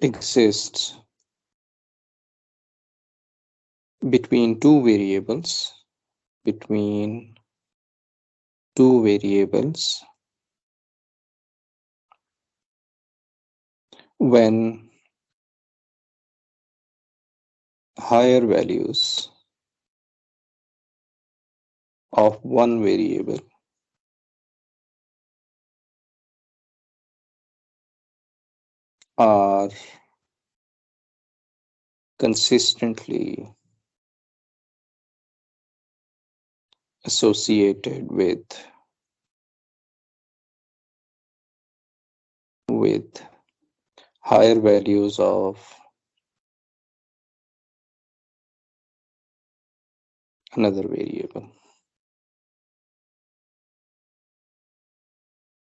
exists between two variables when higher values of one variable are consistently associated with higher values of another variable۔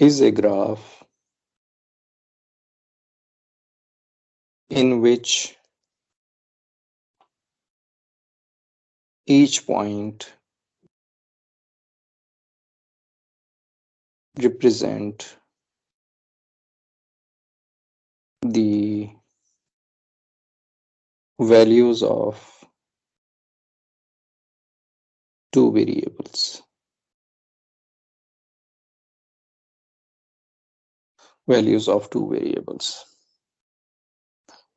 is a graph in which each point represent the values of two variables.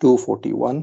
241.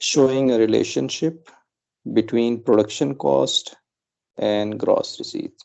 showing a relationship between production cost and gross receipts.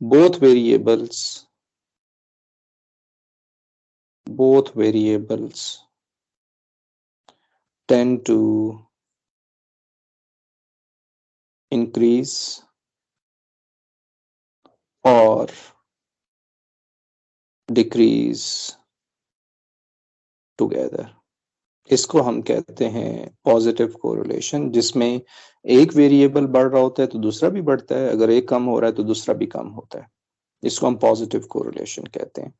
both variables tend to increase or decrease together. इसको हम कहते हैं positive correlation, जिसमें एक variable बढ़ रहा होता है तो दूसरा भी बढ़ता है, अगर एक कम हो रहा है तो दूसरा भी कम होता है. इसको हम पॉजिटिव कोरिलेशन कहते हैं.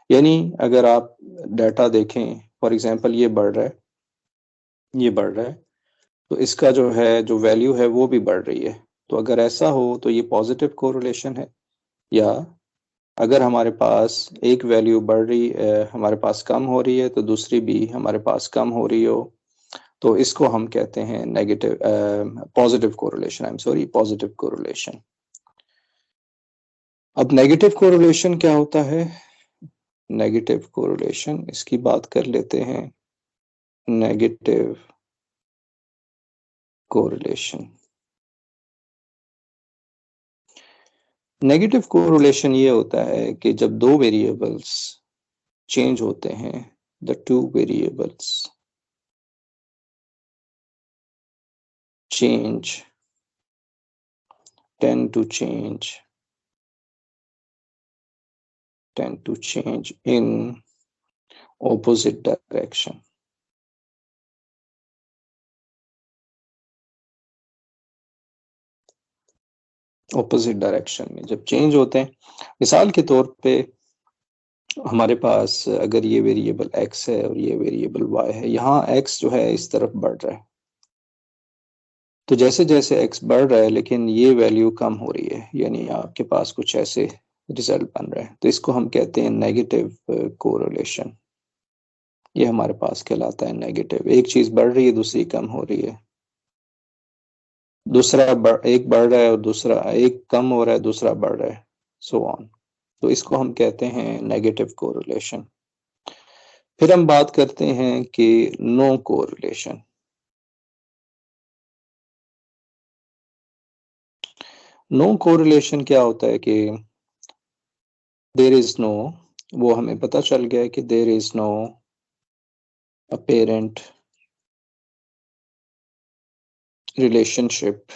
यानी अगर आप डाटा देखें, फॉर एग्जांपल ये बढ़ रहा है, ये बढ़ रहा है, तो इसका जो है जो वैल्यू है वो भी बढ़ रही है. तो अगर ऐसा हो तो ये पॉजिटिव कोरिलेशन है. या अगर हमारे पास एक वैल्यू बढ़ रही हमारे पास कम हो रही है तो दूसरी भी हमारे पास कम हो रही हो, तो इसको हम कहते हैं negative positive correlation. I am sorry, positive correlation. अब नेगेटिव कोरिलेशन क्या होता है? नेगेटिव कोरिलेशन, इसकी बात कर लेते हैं. नेगेटिव कोरिलेशन, नेगेटिव कोरिलेशन ये होता है कि जब दो वेरिएबल्स चेंज होते हैं, the two variables tend to change in opposite direction. Opposite direction में जब चेंज होते हैं, मिसाल के तौर पे हमारे पास अगर ये वेरिएबल x है और ये वेरिएबल y है, यहाँ x जो है इस तरफ बढ़ रहा है, तो जैसे जैसे x बढ़ रहा है लेकिन ये वैल्यू कम हो रही है, यानी आपके पास कुछ ऐसे रिजल्ट बन रहा है, तो इसको हम कहते हैं नेगेटिव कोरिलेशन. ये हमारे पास कहलाता है नेगेटिव. एक चीज बढ़ रही है, दूसरी कम हो रही है, दूसरा एक बढ़ रहा है और दूसरा एक कम हो रहा है, दूसरा बढ़ रहा है, सो ऑन. तो इसको हम कहते हैं नेगेटिव कोरिलेशन. फिर हम बात करते हैं कि नो कोरिलेशन. नो कोरिलेशन क्या होता है कि देयर इज नो, वो हमें पता चल गया है कि there is no apparent relationship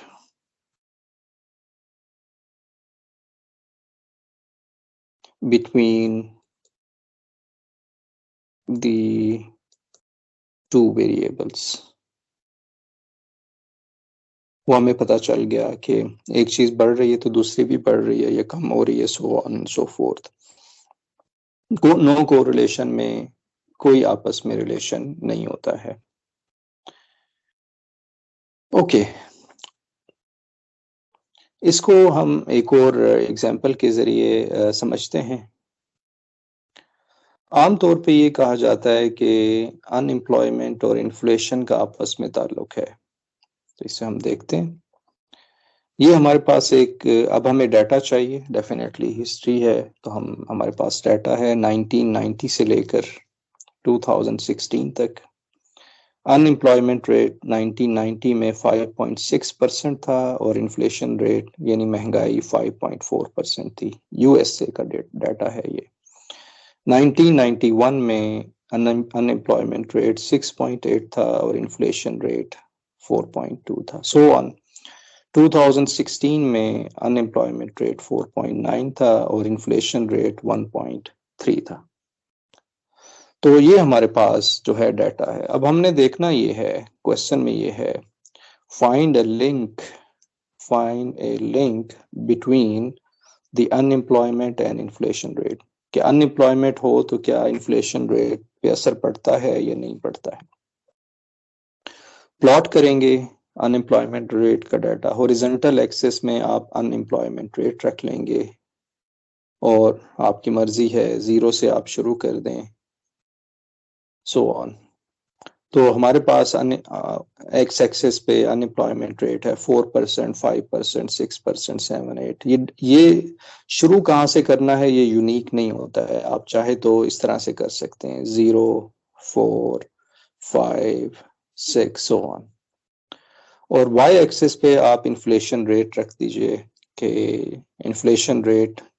between the two variables. वो हमें पता चल गया कि एक चीज बढ़ रही है तो दूसरी भी बढ़ रही है या कम हो रही है, so on and so forth. No correlation में कोई आपस में रिलेशन नहीं होता है. ओके, इसको हम एक और एग्जाम्पल के जरिए समझते हैं. आमतौर पे ये कहा जाता है कि अनएम्प्लॉयमेंट और इन्फ्लेशन का आपस में ताल्लुक है. तो इसे हम देखते हैं. ये हमारे पास एक, अब हमें डाटा चाहिए, डेफिनेटली हिस्ट्री है, तो हमारे पास डाटा है 1990 से लेकर 2016 तक. अनएम्प्लॉयमेंट रेट 1990 में 5.6% था और इन्फ्लेशन रेट यानी महंगाई 5.4% थी. यूएसए का डाटा है ये. 1991 में अनएम्प्लॉयमेंट रेट 6.8 था और इन्फ्लेशन रेट 4.2 था, सो ऑन. 2016 में अनएम्प्लॉयमेंट रेट 4.9 था और इन्फ्लेशन रेट 1.3 था. तो ये हमारे पास जो है डाटा है. अब हमने देखना ये है, क्वेश्चन में ये है, find A link between the unemployment and inflation rate. कि अनएम्प्लॉयमेंट हो तो क्या इन्फ्लेशन रेट पे असर पड़ता है या नहीं पड़ता है. प्लॉट करेंगे अनएम्प्लॉयमेंट रेट का डाटा. हॉरिजॉन्टल एक्सिस में आप अनएम्प्लॉयमेंट रेट रख लेंगे और आपकी मर्जी है, 0 से आप शुरू कर दें, सो ऑन. तो हमारे पास एक्स एक्सिस पे अनएम्प्लॉयमेंट रेट है 4%, 5%, 6%, 7-8. ये शुरू कहाँ से करना है ये यूनिक नहीं होता है. आप चाहे तो इस तरह से कर सकते हैं, 0, 4, 5, 6, सो ऑन. और वाई एक्सिस पे आप इन्फ्लेशन रेट रख दीजिए कि inflation rate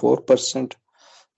4%.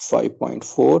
5.4.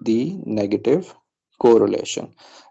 the negative correlation.